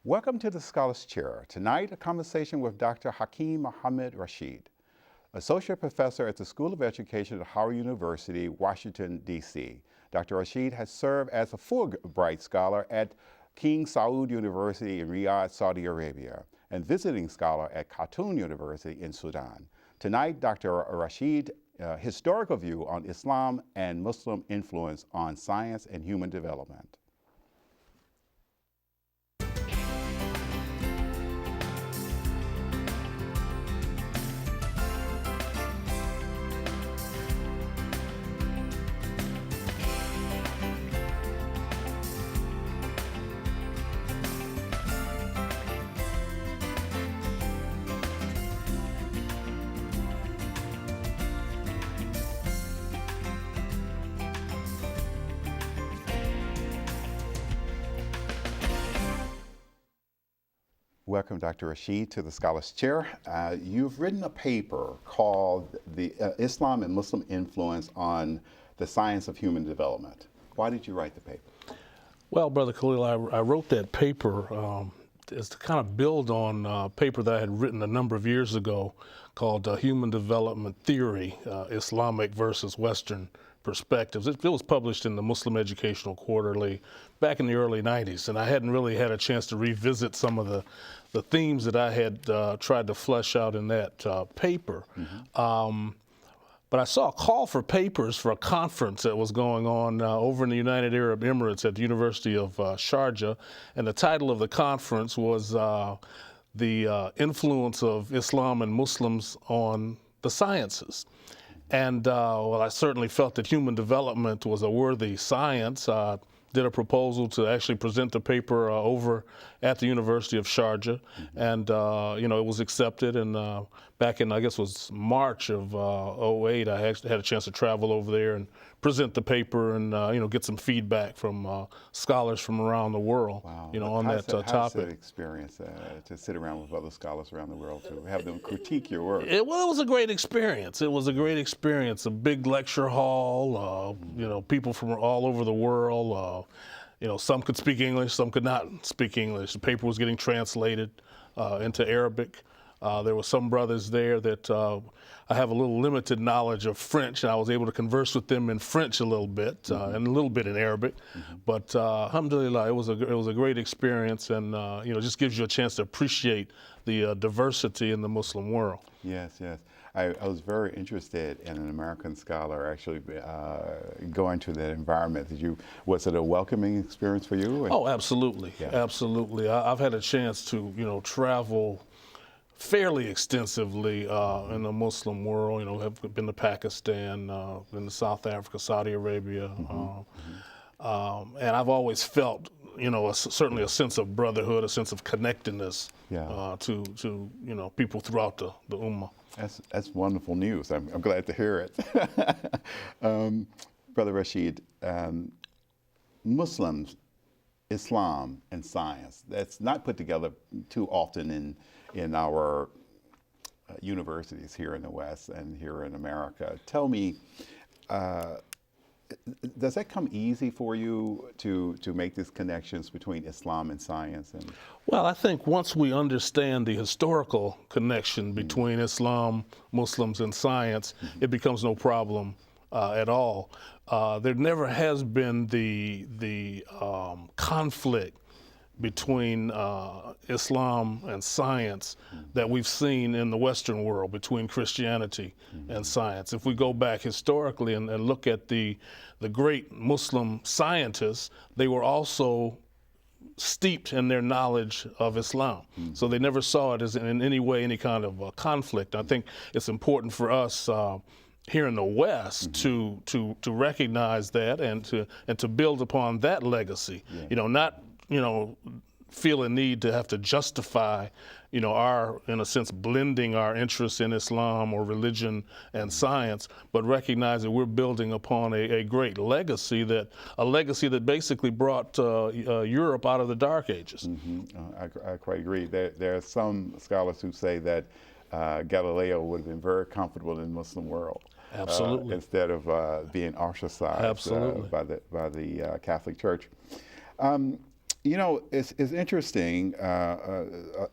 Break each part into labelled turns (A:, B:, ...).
A: Welcome to the Scholars Chair. Tonight, a conversation with Dr. Hakim Rashid, Associate Professor at the School of Education at Howard University, Washington, D.C. Dr. Rashid has served as a Fulbright Scholar at King Saud University in Riyadh, Saudi Arabia, and visiting scholar at Khartoum University in Sudan. Tonight, Dr. Rashid historical view on Islam and Muslim influence on science and human development. Welcome, Dr. Rashid, to the Scholars Chair. You've written a paper called the Islam and Muslim Influence on the Science of Human Development. Why did you write the paper?
B: Well, Brother Khalil, I wrote that paper as to kind of build on a paper that I had written a number of years ago called Human Development Theory, Islamic versus Western Perspectives. It was published in the Muslim Educational Quarterly back in the early 90s, and I hadn't really had a chance to revisit some of the themes that I had tried to flesh out in that paper. Mm-hmm. But I saw a call for papers for a conference that was going on over in the United Arab Emirates at the University of Sharjah, and the title of the conference was the influence of Islam and Muslims on the sciences. And well, I certainly felt that human development was a worthy science. Did a proposal to actually present the paper over at the University of Sharjah, and it was accepted. And back in, I guess it was March of '08, I actually had a chance to travel over there and present the paper and get some feedback from scholars from around the world.
A: Wow.
B: On that topic.
A: How's that experience to sit around with other scholars around the world to have them critique your work?
B: It was a great experience. It was a great experience. A big lecture hall. People from all over the world. Some could speak English, some could not speak English. The paper was getting translated into Arabic. There were some brothers there that I have a little limited knowledge of French, and I was able to converse with them in French a little bit and a little bit in Arabic. Mm-hmm. But alhamdulillah, it was a great experience, and just gives you a chance to appreciate the diversity in the Muslim world.
A: Yes, yes. I was very interested in an American scholar actually going to that environment. Was it a welcoming experience for you?
B: Oh, absolutely, yeah. Absolutely. I've had a chance to travel fairly extensively in the Muslim world. Have been to Pakistan, been to South Africa, Saudi Arabia, and I've always felt certainly a sense of brotherhood, a sense of connectedness to people throughout the Ummah.
A: That's wonderful news. I'm glad to hear it. Brother Rashid, Muslims, Islam, and science, that's not put together too often in our universities here in the West and here in America. Tell me, does that come easy for you to make these connections between Islam and science?
B: Well, I think once we understand the historical connection between Islam, Muslims, and science, it becomes no problem at all. There never has been the conflict between Islam and science that we've seen in the Western world between Christianity and science. If we go back historically and look at the great Muslim scientists, they were also steeped in their knowledge of Islam. So they never saw it as in any way any kind of conflict. I think it's important for us here in the West to recognize that and to build upon that legacy. Not feel a need to have to justify, our, in a sense, blending our interests in Islam or religion and science, but recognize that we're building upon a great legacy that basically brought Europe out of the Dark Ages.
A: I quite agree. There are some scholars who say that Galileo would have been very comfortable in the Muslim world.
B: Absolutely.
A: Instead of being ostracized by the Catholic Church. You know, it's interesting.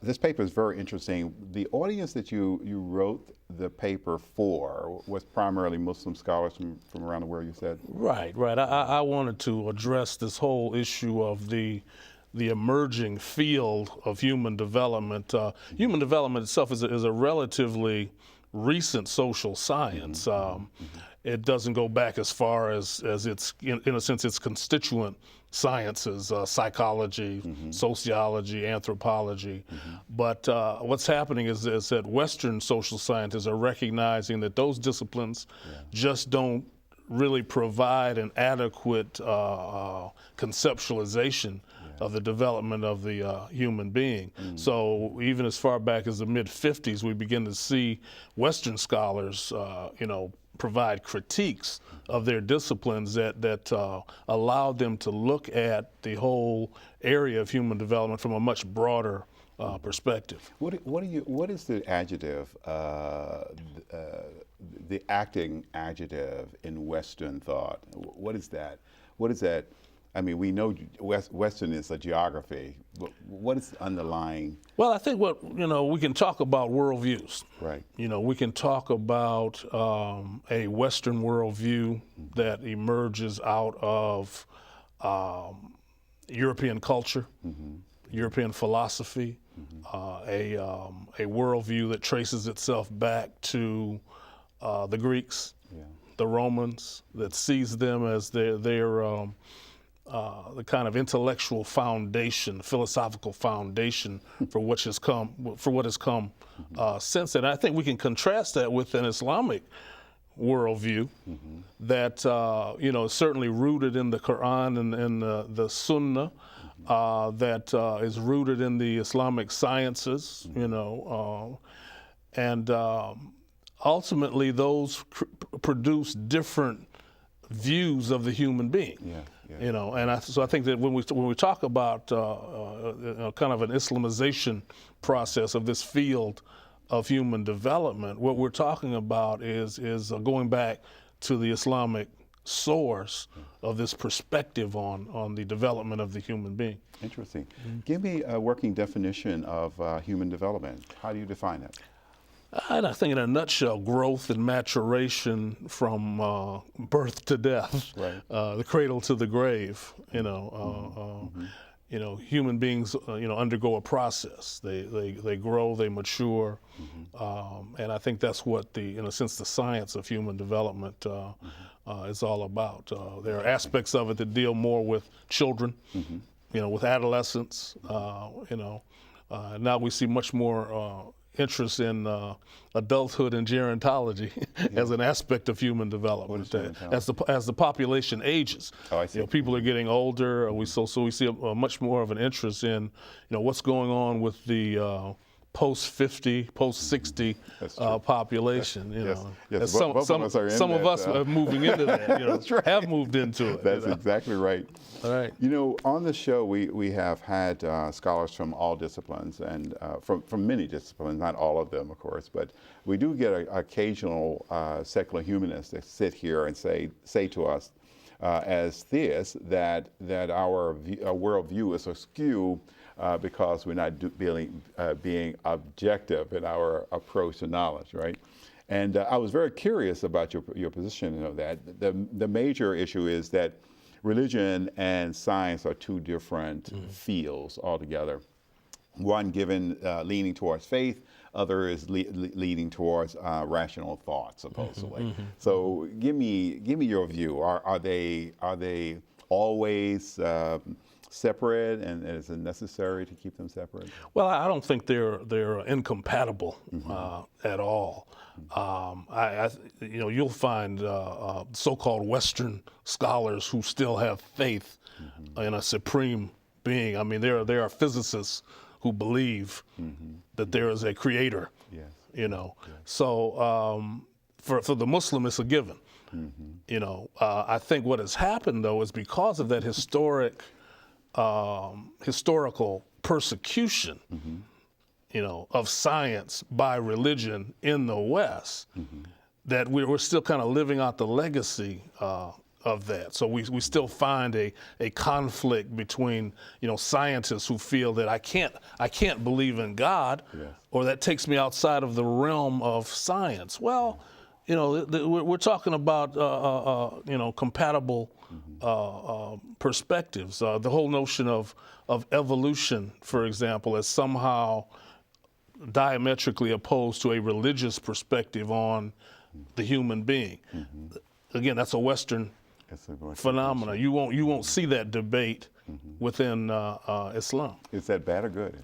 A: This paper is very interesting. The audience that you wrote the paper for was primarily Muslim scholars from around the world, you said?
B: Right, right. I wanted to address this whole issue of the emerging field of human development. Human development itself is a relatively recent social science. It doesn't go back as far as its, in a sense, its constituent sciences, psychology, sociology, anthropology. But what's happening is that Western social scientists are recognizing that those disciplines just don't really provide an adequate conceptualization of the development of the human being. So even as far back as the mid-50s, we begin to see Western scholars, provide critiques of their disciplines that allowed them to look at the whole area of human development from a much broader perspective.
A: What is the adjective, the acting adjective in Western thought? What is that? What is that? I mean, we know Western is a geography, but what is the underlying?
B: Well, I think we can talk about worldviews.
A: Right.
B: We can talk about a Western worldview that emerges out of European culture, European philosophy, a worldview that traces itself back to the Greeks, the Romans, that sees them as their the kind of intellectual foundation, philosophical foundation for what has come since then. I think we can contrast that with an Islamic worldview that is certainly rooted in the Quran and the Sunnah, that is rooted in the Islamic sciences, and ultimately those produce different views of the human being. So I think that when we talk about kind of an Islamization process of this field of human development, what we're talking about is going back to the Islamic source of this perspective on the development of the human being.
A: Interesting. Give me a working definition of human development. How do you define it?
B: I think in a nutshell, growth and maturation from birth to death, the cradle to the grave. Human beings, undergo a process. They grow, they mature, and I think that's what in a sense, the science of human development is all about. There are aspects of it that deal more with children, with adolescents. Now we see much more interest in adulthood and gerontology as an aspect of human development. As the population ages, people are getting older. We see a much more of an interest in what's going on with the post-50, post-60 population. Some of us are moving into that. Have moved into it.
A: That's exactly right.
B: All right.
A: On the show, we have had scholars from all disciplines and from many disciplines, not all of them, of course, but we do get occasional secular humanists that sit here and say to us as theists that our worldview is askew because we're not being objective in our approach to knowledge, right? And I was very curious about your position of that. The major issue is that religion and science are two different fields altogether. One leaning towards faith, other is leaning towards rational thought, supposedly. So give me your view. Are they always separate, and is it necessary to keep them separate?
B: Well, I don't think they're incompatible at all. You'll find so-called Western scholars who still have faith in a supreme being. I mean, there are physicists who believe that there is a creator. So for the Muslim, it's a given. I think what has happened though is because of that historical persecution, of science by religion in the West, that we're still kind of living out the legacy of that. So we still find a conflict between, scientists who feel that I can't believe in God,
A: Yes.
B: or that takes me outside of the realm of science. Well, we're talking about compatible perspectives. The whole notion of evolution, for example, is somehow diametrically opposed to a religious perspective on the human being. Again, that's a Western phenomena. You won't see that debate within Islam.
A: Is that bad or good?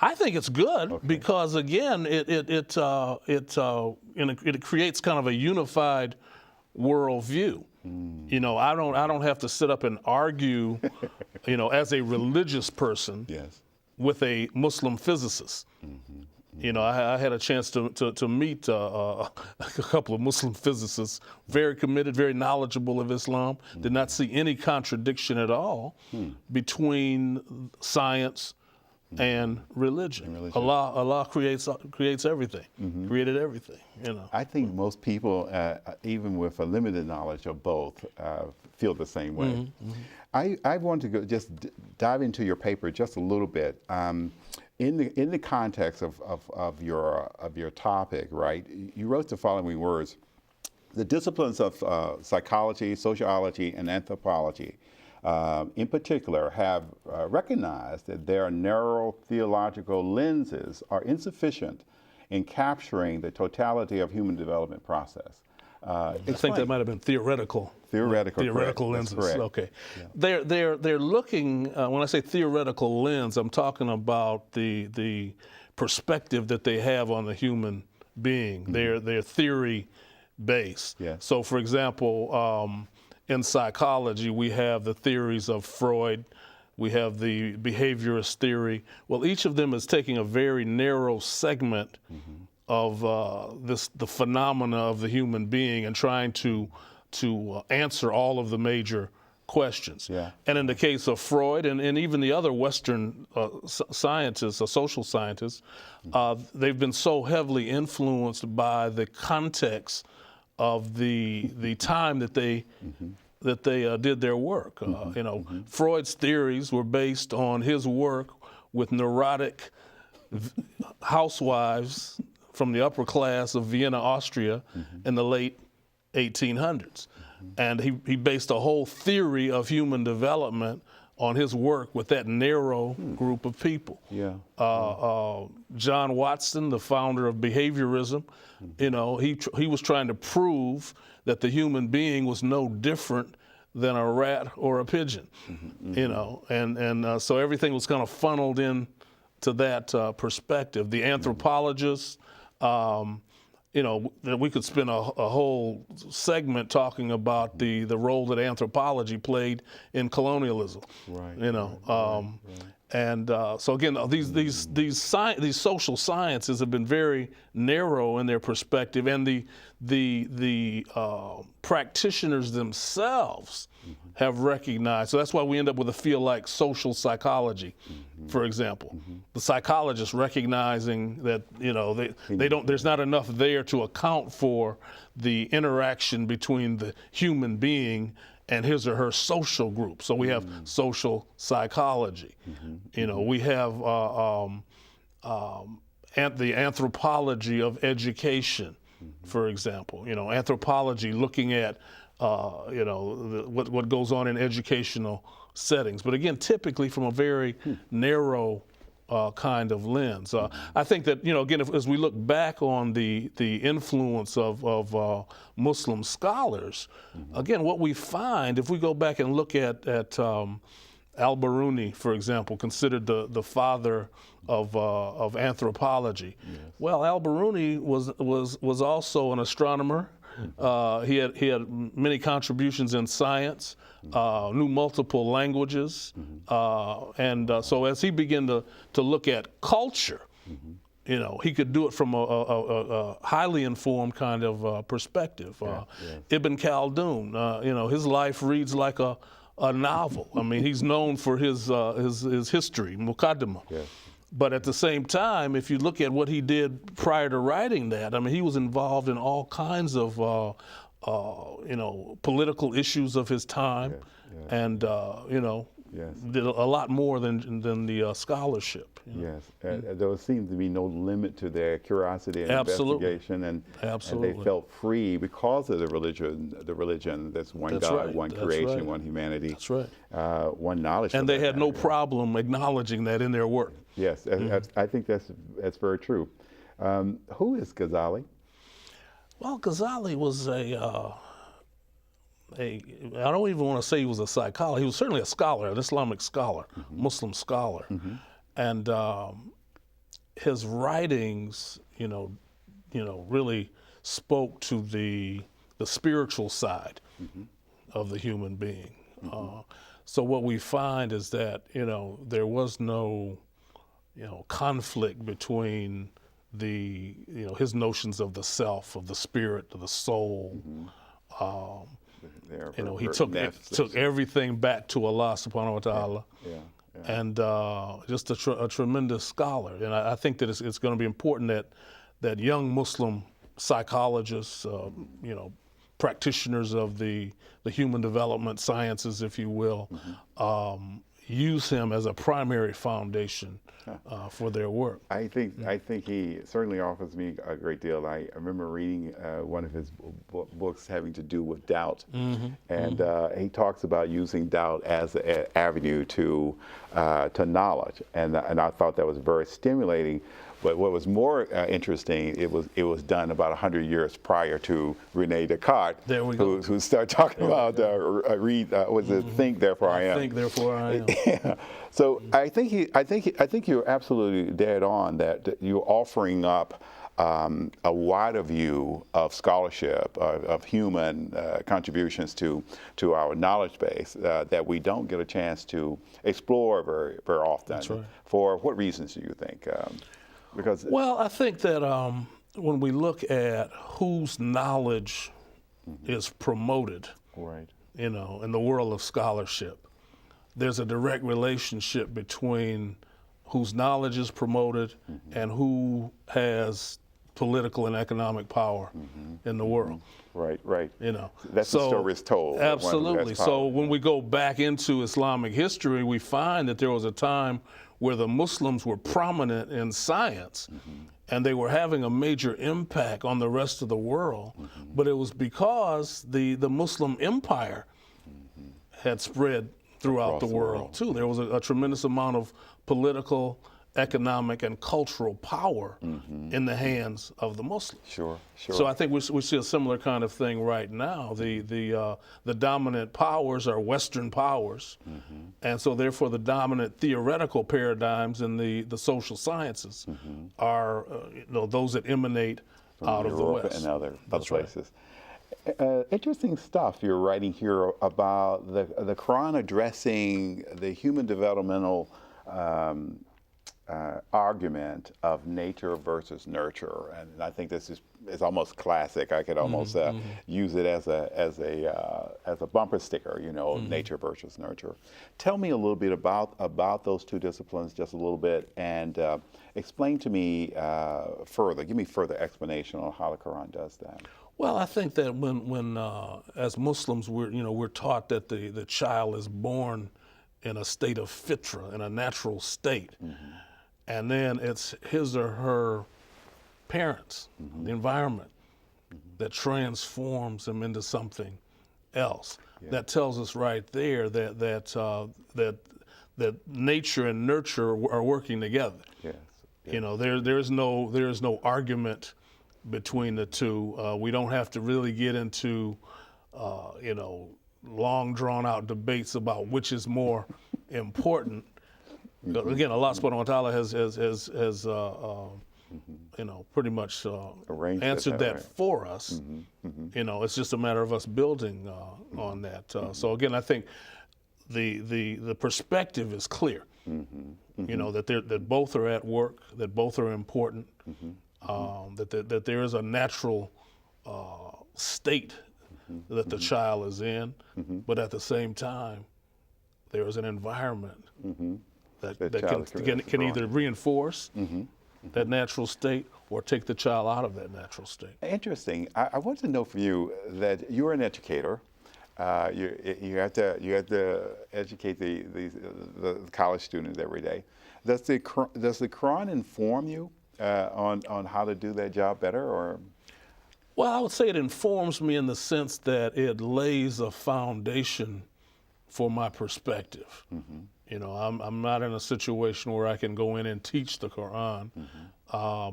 B: I think it's good because, again, it creates kind of a unified worldview. I don't have to sit up and argue, as a religious person,
A: Yes.
B: with a Muslim physicist. I had a chance to meet a couple of Muslim physicists, very committed, very knowledgeable of Islam, did not see any contradiction at all between science and religion. Allah creates everything, created everything.
A: I think most people, even with a limited knowledge of both, feel the same way. I want to go just dive into your paper just a little bit. In the context of your topic, right? You wrote the following words: the disciplines of psychology, sociology, and anthropology, in particular, have recognized that their narrow theological lenses are insufficient in capturing the totality of human development process.
B: I think that might have been theoretical. Theoretical lenses. Okay. Yeah. They're looking. When I say theoretical lens, I'm talking about the perspective that they have on the human being. They're theory based.
A: Yeah.
B: So, for example, in psychology, we have the theories of Freud. We have the behaviorist theory. Well, each of them is taking a very narrow segment of the phenomena of the human being and trying to answer all of the major questions.
A: Yeah.
B: And in the case of Freud and even the other Western scientists, social scientists, they've been so heavily influenced by the context of the time that they did their work. Freud's theories were based on his work with neurotic housewives from the upper class of Vienna, Austria, in the late 1800s. And he based a whole theory of human development on his work with that narrow group of people.
A: Yeah.
B: John Watson, the founder of behaviorism, he was trying to prove that the human being was no different than a rat or a pigeon, so everything was kind of funneled in to that perspective. The anthropologists, we could spend a whole segment talking about the role that anthropology played in colonialism.
A: Right.
B: And so again, these social sciences have been very narrow in their perspective, and the practitioners themselves have recognized. So that's why we end up with a field like social psychology, for example. The psychologists recognizing that they don't. There's not enough there to account for the interaction between the human being and his or her social group. So we have social psychology. We have the anthropology of education, for example. Anthropology looking at what goes on in educational settings, but again, typically from a very narrow kind of lens. I think that again, as we look back on the influence of Muslim scholars, again, what we find if we go back and look at Al-Biruni, for example, considered the father of anthropology. Yes. Well, Al-Biruni was also an astronomer. He had many contributions in science, knew multiple languages, and so as he began to look at culture, he could do it from a highly informed kind of perspective. Ibn Khaldun, his life reads like a novel. I mean, he's known for his history, Muqaddimah. Yes. But at the same time, if you look at what he did prior to writing that, I mean, he was involved in all kinds of political issues of his time,
A: yes.
B: and
A: Yes.
B: did a lot more than the scholarship.
A: Yes, there seems to be no limit to their curiosity and
B: Absolutely.
A: investigation, and
B: Absolutely.
A: they felt free because of the religion. That's one
B: That's
A: God,
B: right.
A: one
B: That's
A: creation,
B: right.
A: one humanity.
B: That's right.
A: One knowledge.
B: And
A: for
B: they
A: that
B: had no
A: matter.
B: problem acknowledging that in their work.
A: Yes, I think that's very true. Who is Ghazali?
B: Well, Ghazali was I don't even want to say he was a psychologist. He was certainly a scholar, an Islamic scholar, Muslim scholar. And his writings, really spoke to the spiritual side of the human being. So what we find is that, there was no, conflict between his notions of the self, of the spirit, of the soul. He took everything back to Allah subhanahu wa ta'ala.
A: Yeah.
B: And just a tremendous scholar. And I think that it's going to be important that young Muslim psychologists, practitioners of the human development sciences, if you will, use him as a primary foundation for their work.
A: I think he certainly offers me a great deal. I remember reading one of his books having to do with doubt, and he talks about using doubt as an avenue to knowledge, and I thought that was very stimulating. But what was more interesting, it was done about 100 years prior to Rene Descartes, who started talking about think therefore I am.
B: Think therefore I am.
A: Yeah. So I think you're absolutely dead on that you're offering up a wider view of scholarship, of human contributions to our knowledge base that we don't get a chance to explore very, very often.
B: That's right.
A: For what reasons do you think?
B: Well, I think that when we look at whose knowledge is promoted,
A: right,
B: in the world of scholarship, there's a direct relationship between whose knowledge is promoted and who has political and economic power in the world.
A: Right. That's the story is told.
B: Absolutely. So when we go back into Islamic history, we find that there was a time where the Muslims were prominent in science, and they were having a major impact on the rest of the world. But it was because the Muslim empire had spread throughout the world too. There was a tremendous amount of political, economic, and cultural power in the hands of the Muslims.
A: Sure.
B: So I think we see a similar kind of thing right now. The dominant powers are Western powers, and so therefore the dominant theoretical paradigms in the social sciences are those that emanate out of the West
A: and other places.
B: Right.
A: Interesting stuff you're writing here about the Quran addressing the human developmental argument of nature versus nurture, and I think this is almost classic. I could almost use it as a bumper sticker, nature versus nurture. Tell me a little bit about those two disciplines, just a little bit, and explain to me further. Give me further explanation on how the Quran does that.
B: Well, I think that when as Muslims we're taught that the child is born in a state of fitra, in a natural state. And then it's his or her parents, the environment, that transforms them into something else. Yeah. That tells us right there that nature and nurture are working together.
A: Yes.
B: There is no argument between the two. We don't have to really get into long drawn out debates about which is more important. Again, Allah subhanahu wa ta'ala has pretty much answered that for us. It's just a matter of us building on that. So again, I think the perspective is clear. That both are at work, that both are important, that there is a natural state that the child is in, but at the same time, there is an environment that can either reinforce that natural state or take the child out of that natural state.
A: Interesting. I want to know from you that you're an educator. You have to educate the college students every day. Does the Quran inform you on how to do that job better, or?
B: Well, I would say it informs me in the sense that it lays a foundation for my perspective. You know, I'm not in a situation where I can go in and teach the Quran,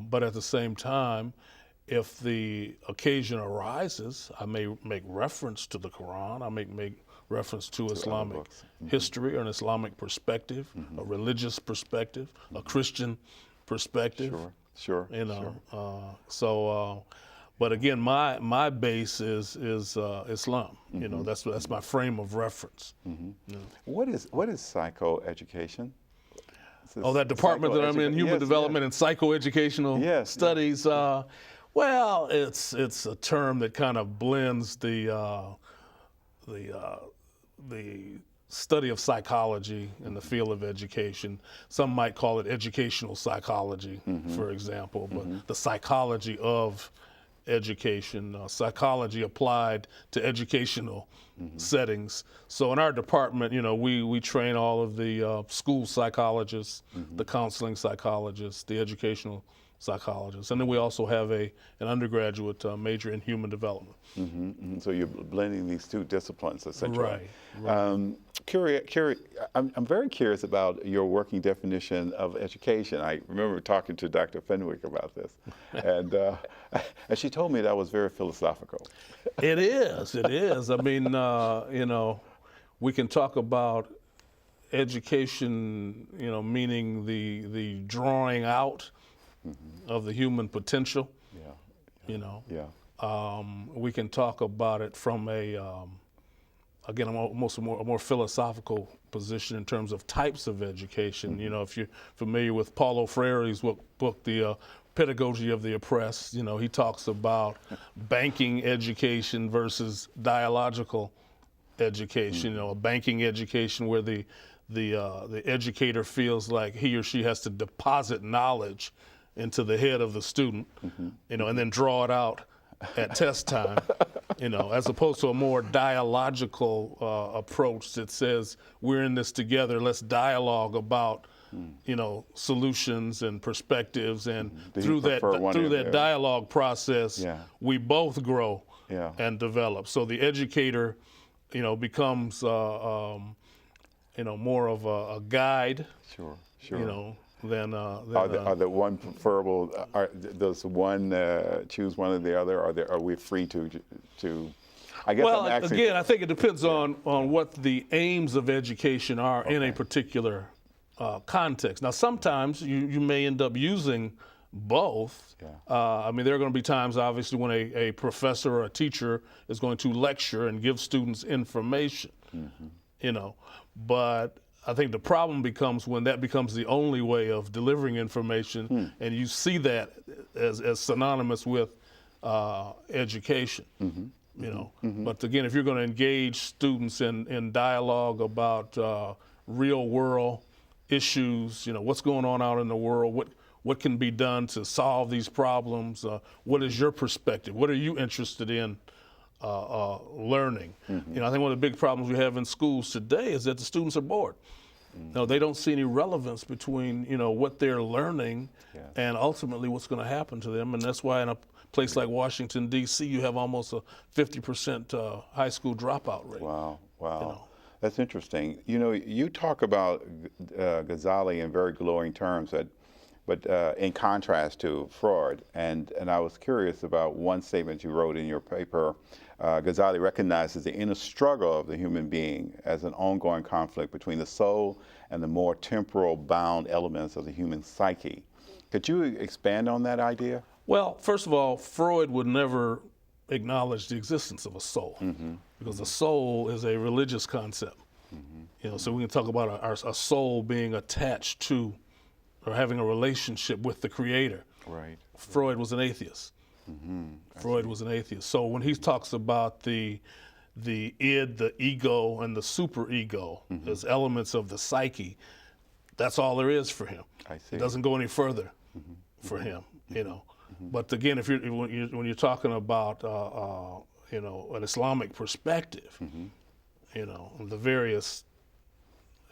B: but at the same time, if the occasion arises, I may make reference to the Quran. I may make reference to Islamic history or an Islamic perspective, a religious perspective, a Christian perspective.
A: Sure.
B: You know, but again, my base is Islam. You know, that's my frame of reference. You know.
A: What is psychoeducation?
B: Oh, that department that I'm in, human development and psychoeducational studies. Well, it's a term that kind of blends the study of psychology in the field of education. Some might call it educational psychology, for example, but the psychology of education, psychology applied to educational settings. So in our department, you know, we train all of the school psychologists, the counseling psychologists, the educational psychologists, and then we also have an undergraduate major in human development.
A: So you're blending these two disciplines, essentially.
B: Right.
A: I'm very curious about your working definition of education. I remember talking to Dr. Fenwick about this, and she told me that was very philosophical.
B: It is. I mean, you know, we can talk about education, you know, meaning the drawing out of the human potential. You know. We can talk about it from again, almost a more philosophical position in terms of types of education. You know, if you're familiar with Paulo Freire's book, The Pedagogy of the Oppressed, you know, he talks about banking education versus dialogical education. You know, a banking education where the educator feels like he or she has to deposit knowledge into the head of the student, you know, and then draw it out at test time, you know, as opposed to a more dialogical approach that says we're in this together. Let's dialogue about, you know, solutions and perspectives, and through that dialogue process, we both grow and develop. So the educator, you know, becomes, you know, more of a guide. Sure. You know. Are
A: the one preferable? Does one choose one or the other? Are we free to? I guess.
B: Well, again, I think it depends on what the aims of education are in a particular context. Now, sometimes you may end up using both. I mean, there are going to be times, obviously, when a professor or a teacher is going to lecture and give students information. You know, but I think the problem becomes when that becomes the only way of delivering information, and you see that as synonymous with education. You know, but again, if you're going to engage students in dialogue about real world issues, you know, what's going on out in the world, what can be done to solve these problems, what is your perspective, what are you interested in learning? You know, I think one of the big problems we have in schools today is that the students are bored. No, they don't see any relevance between, you know, what they're learning and ultimately what's going to happen to them. And that's why in a place like Washington, D.C., you have almost a 50% high school dropout rate.
A: Wow.
B: You know.
A: That's interesting. You know, you talk about Ghazali in very glowing terms, but in contrast to Freud. And I was curious about one statement you wrote in your paper. Ghazali recognizes the inner struggle of the human being as an ongoing conflict between the soul and the more temporal bound elements of the human psyche. Could you expand on that idea?
B: Well, first of all, Freud would never acknowledge the existence of a soul, because a soul is a religious concept. You know, so we can talk about a soul being attached to or having a relationship with the Creator.
A: Right.
B: Freud was an atheist. Freud was an atheist. So when he talks about the id, the ego, and the superego as elements of the psyche, that's all there is for him.
A: I see.
B: It doesn't go any further for him, you know. But again, if when you're talking about you know, an Islamic perspective, you know, the various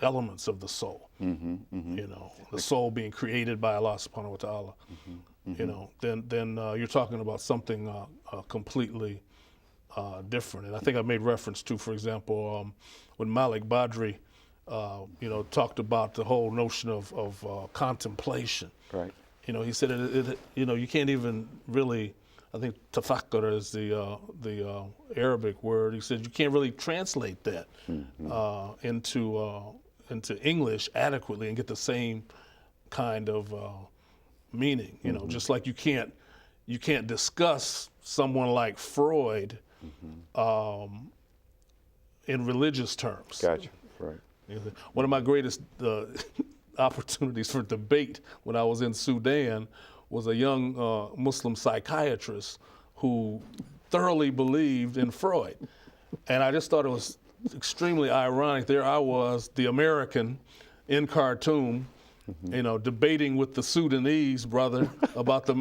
B: elements of the soul, you know, the soul being created by Allah subhanahu wa ta'ala, you know, then you're talking about something completely different. And I think I made reference to, for example, when Malik Badri, you know, talked about the whole notion of contemplation.
A: Right.
B: You know, he said you know, you can't even really, I think tafakkur is the Arabic word. He said you can't really translate that into English adequately and get the same kind of meaning. You know, just like you can't discuss someone like Freud in religious terms.
A: Gotcha. Right.
B: One of my greatest opportunities for debate when I was in Sudan was a young Muslim psychiatrist who thoroughly believed in Freud. And I just thought it was extremely ironic. There I was, the American in Khartoum, you know, debating with the Sudanese brother about the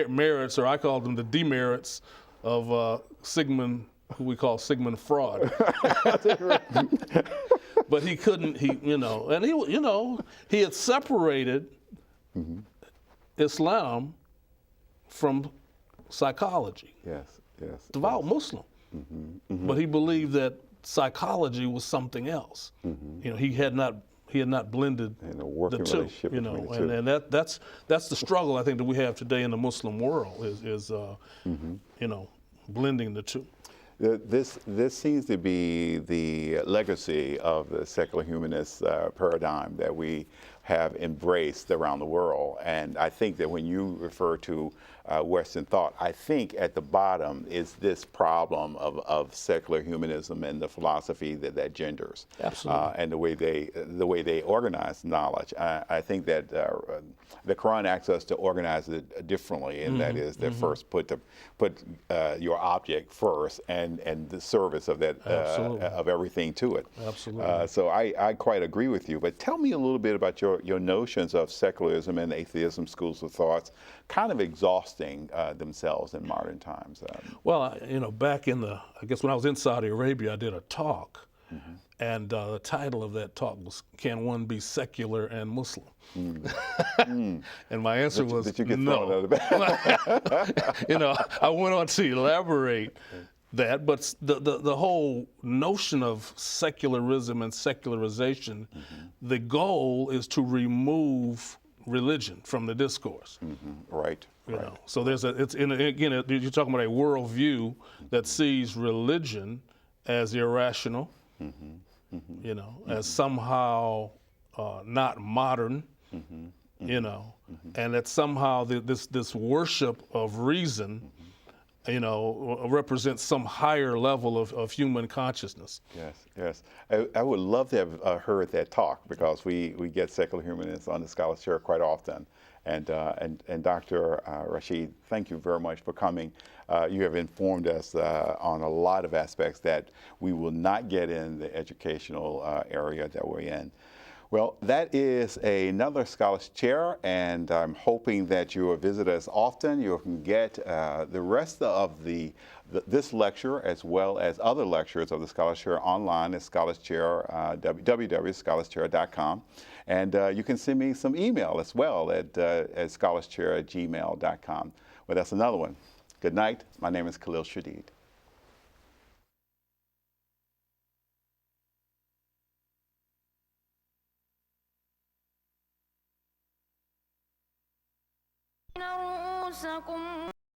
B: merits, or I call them the demerits, of Sigmund, who we call Sigmund Freud. But he couldn't, you know, and you know, he had separated Islam from psychology.
A: Yes.
B: Devout Muslim. But he believed that psychology was something else. You know, he had not blended
A: the
B: two. You know, and that's the struggle I think that we have today in the Muslim world is you know, blending the two.
A: This seems to be the legacy of the secular humanist paradigm that we have embraced around the world. And I think that when you refer to Western thought, I think at the bottom is this problem of secular humanism and the philosophy that genders.
B: Absolutely.
A: And the way they organize knowledge. I think that the Quran asks us to organize it differently, and that is that first put your object first and the service of that of everything to it.
B: Absolutely.
A: So I quite agree with you. But tell me a little bit about your notions of secularism and atheism schools of thoughts, kind of exhausting themselves in modern times.
B: Well, you know, back in I guess when I was in Saudi Arabia, I did a talk, and the title of that talk was, "Can One Be Secular and Muslim?" And my answer was
A: did you get
B: no.
A: thrown out of the back?
B: You know, I went on to elaborate that, but the whole notion of secularism and secularization, the goal is to remove religion from the discourse.
A: Right.
B: You know, so again, you're talking about a worldview that sees religion as irrational, you know, as somehow not modern, you know, and that somehow this worship of reason, you know, represents some higher level of human consciousness.
A: Yes. I would love to have heard that talk, because we get secular humanists on the Scholars Chair quite often. And Dr. Rashid, thank you very much for coming. You have informed us on a lot of aspects that we will not get in the educational area that we're in. Well, that is another Scholars Chair, and I'm hoping that you will visit us often. You can get the rest of this lecture, as well as other lectures of the Scholars Chair, online at Scholars Chair, www.scholarschair.com. And you can send me some email as well at scholarschair@gmail.com. Well, that's another one. Good night. My name is Khalil Shadid.
C: رؤوسكم